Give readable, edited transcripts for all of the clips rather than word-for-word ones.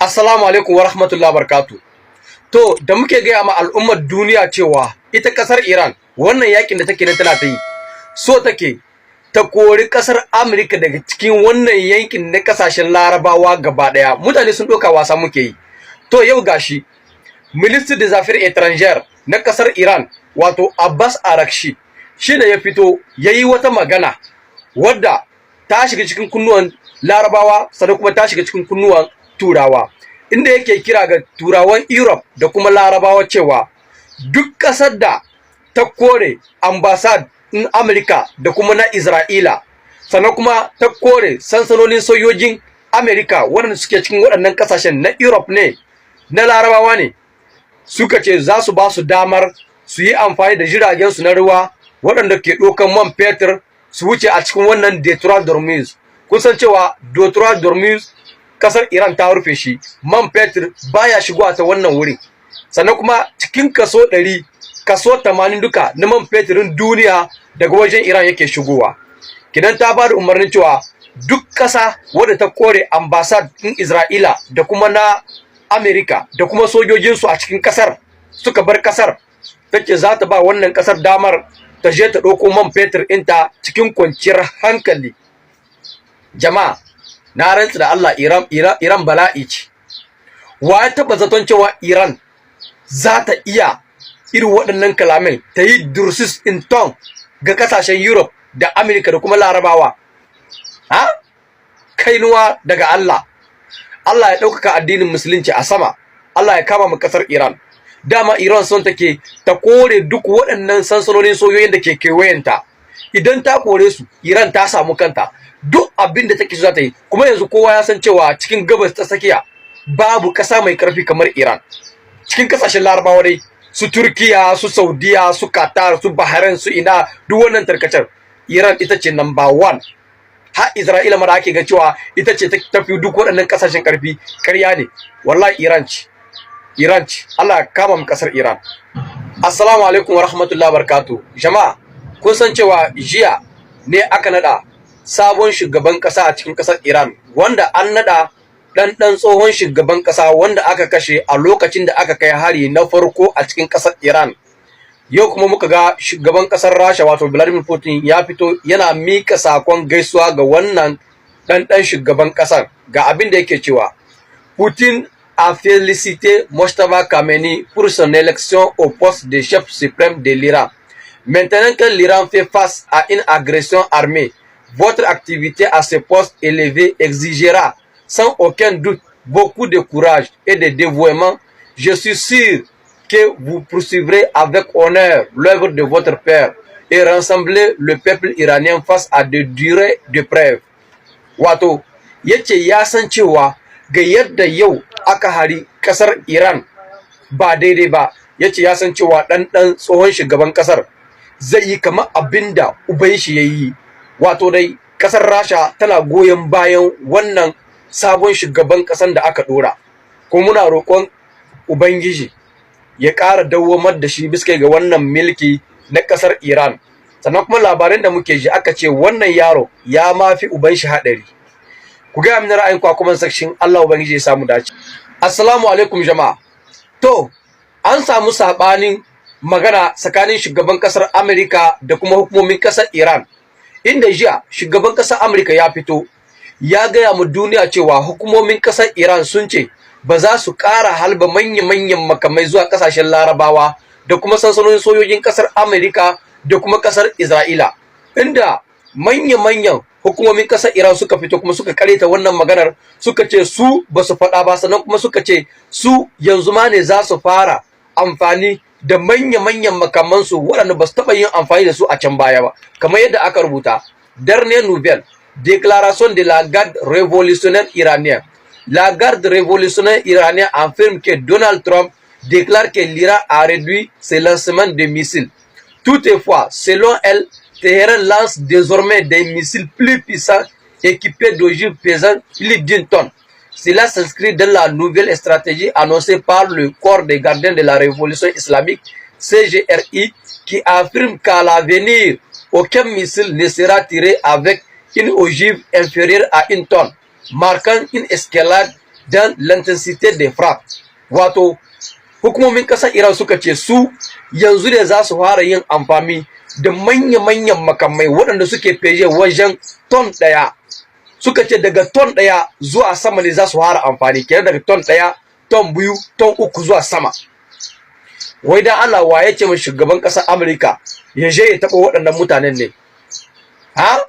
Assalamu alaikum wa rahmatullahi barakatu. To, da muke gaya ma al'ummar duniya cewa ita kasar Iran wannan yakin da take nan tana ta yi, so take ta kori kasar Amurka daga cikin wannan yankin na kasashen Larabawa gaba daya. Mutane sun doka wasa muke yi. To yau gashi Ministre des Affaires étrangères na kasar Iran wato Abbas Araghchi shi da ya fito yayi wata magana wadda ta shiga cikin kunnuwan Larabawa sannan kuma ta shiga cikin kunnuwan Turawa, inda yake kira ga Turawan Europe da kuma Larabawa cewa duk ƙasar da ta kore ambassad in Amerika da kuma na Isra'ila, sannan kuma ta kore sansanonin sojojin Amerika waɗanda suke cikin waɗannan ƙasashen na Europe ne, na Larabawa ne, suka ce za su ba su damar su yi amfani da jiragensu na ruwa waɗanda ke ɗaukan man fetur su wuce a cikin wannan Detroit Dormuz. Kun san cewa Detroit Dormuz kasar Iran ta rufe shi, man fetur baya shigowa ta wannan wurin. Sannan kuma cikin kaso 100, kaso 80 duka na man fetirin duniya daga wajen Iran yake shigowa. Kidan ta ba da umarnin cewa duk kasa wadda ta kore ambassad din Isra'ila da kuma na Amerika da kuma sojojinsu a cikin kasar suka bar kasar, take za ta ba wannan kasar damar ta je ta ɗauko man fetur ɗinta cikin kwanciyar hankali. Jama'a, na rantsu da Allah, Iran bala'i ce. Wa ya taba zaton cewa Iran za ta iya irin waɗannan kalamai ta yi dursis in ton ga kasashen Europe da Amerika da kuma Larabawa? Ha? Kainuwa daga Allah. Allah ya ɗaukaka addinin musulunci a sama. Allah ya kama mu kasar Iran. Dama Iran son take ta kore duk waɗannan sansanonin soyoyin da ke kewayenta. Idan ta kore su, Iran ta samu kanta. Duk abin da take so za ta yi, kuma yanzu kowa ya san cewa cikin gabas ta tsakiya babu ƙasa mai ƙarfi kamar Iran. Cikin ƙasashen Larabawa dai, su Turkiya, su Saudiya, su Qatar, su Bahrain, su ina, duk wannan tarkacar Iran ita ce number 1. Har Isra'ila ma da ake ga cewa ita ce ta fi duk waɗannan ƙasashen ƙarfi, ƙarya ne. Wallahi Iran ce. Iran ce. Allah ya kama mu ƙasar Iran. Assalamu alaikum wa rahmatullahi wa barakatuh. Jama'a, kun san cewa jiya ne aka nada sabon shugaban kasa a cikin kasar Iran, wanda an nada dan tsohon shugaban kasa wanda aka kashe a lokacin da aka kai hari na farko a cikin kasar Iran. Yau kuma muka ga shugaban kasar Rasha wato Vladimir Putin ya fito yana mika sakon gaisuwa ga wannan dan shugaban kasar. Ga abin da yake cewa: Putin a félicité Mojtaba Khamenei pour son élection au poste de chef suprême de l'Iran. Maintenant que l'Iran fait face à une agression armée, votre activité à ce poste élevé exigera sans aucun doute beaucoup de courage et de dévouement. Je suis sûr que vous poursuivrez avec honneur l'œuvre de votre père et rassembler le peuple iranien face à de durées de preuves. Wato, yace ya san cewa ga yadda yau aka hari kasar Iran ba daidai ba, yace ya san cewa dan tsohon shugaban kasar zai yi kamar abinda uban shi yayi. Wato dai kasar Rasha tana goyon bayan wannan sabon shugaban kasan da aka dora, kuma muna roƙon ubangiji ya ƙara dawwamar da shi bisa ga wannan milki na kasar Iran. Sannan kuma labarin da muke ji aka ce wannan yaro ya mafi uban shi hadari. Ku ga min ra'ayin ku a comment section. Allah ubangiji ya samu dace. Assalamu alaikum jama'a. To, an samu sabanin magana tsakanin shugaban kasar Amerika da kuma hukumomin kasar Iran, inda jiya shugaban kasar Amerika ya fito ya gaya mu duniya cewa hukumomin kasar Iran sun ce ba za su ƙara halba manyan makamai zuwa kasashen Larabawa da kuma sansanonin sojojin kasar Amerika da kuma kasar Isra'ila, inda manyan hukumomin kasar Iran suka fito kuma suka kareta wannan maganar, suka ce su ba su faɗa ba, sannan kuma suka ce su yanzu ma ne za su fara amfani da manyan makamansu waɗanda ba su taɓa yin amfani da su a can baya ba, kamar yadda aka rubuta dernière nouvelle déclaration de la garde révolutionnaire iranienne. La garde révolutionnaire iranienne affirme que Donald Trump déclare que l'Iran a réduit ses lancements de missiles. Toutefois, selon elle, Téhéran lance désormais des missiles plus puissants équipés d'ogives pesant plus d'une tonne. Cela s'inscrit dans la nouvelle stratégie annoncée par le Corps des gardiens de la révolution islamique, CGRI, qui affirme qu'à l'avenir, aucun missile ne sera tiré avec une ogive inférieure à une tonne, marquant une escalade dan l'intensité des frappes, wato hukumomin ƙasar Iran suka ce su yanzu ne za su fara yin amfani da manya-manyan makamai waɗanda suke feje wajen ton ɗaya. Suka ce daga ton ɗaya zuwa sama ne za su fara amfani, kenan daga ton ɗaya, ton biyu, ton uku zuwa sama. Wai dan Allah wa ya ce min shugaban ƙasar Amurka ya je ya taɓa waɗannan mutanen ne? Ha?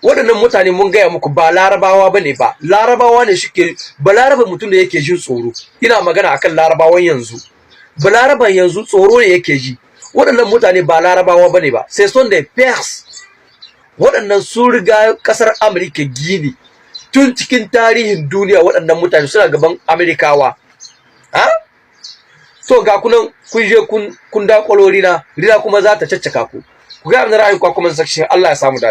Waɗannan mutane mun gaya muku ba larabawa ba ne ba, larabawa ne suke, balarabe mutum da yake jin tsoro. Ina magana akan larabawan yanzu. Balaraban yanzu tsoro ne yake ji. Waɗannan mutane ba larabawa ba ne ba, sai son da Pers. Waɗannan sun riga ƙasar Amurka gini. Tun cikin tarihin duniya waɗannan mutane suna gaban Amerikawa. Ha? To ga kunan kun je kun da kwalori na, rina kuma za ta caccaka ku. Ku ga abin ra'ayin ku kuma section, Allah ya samu dace.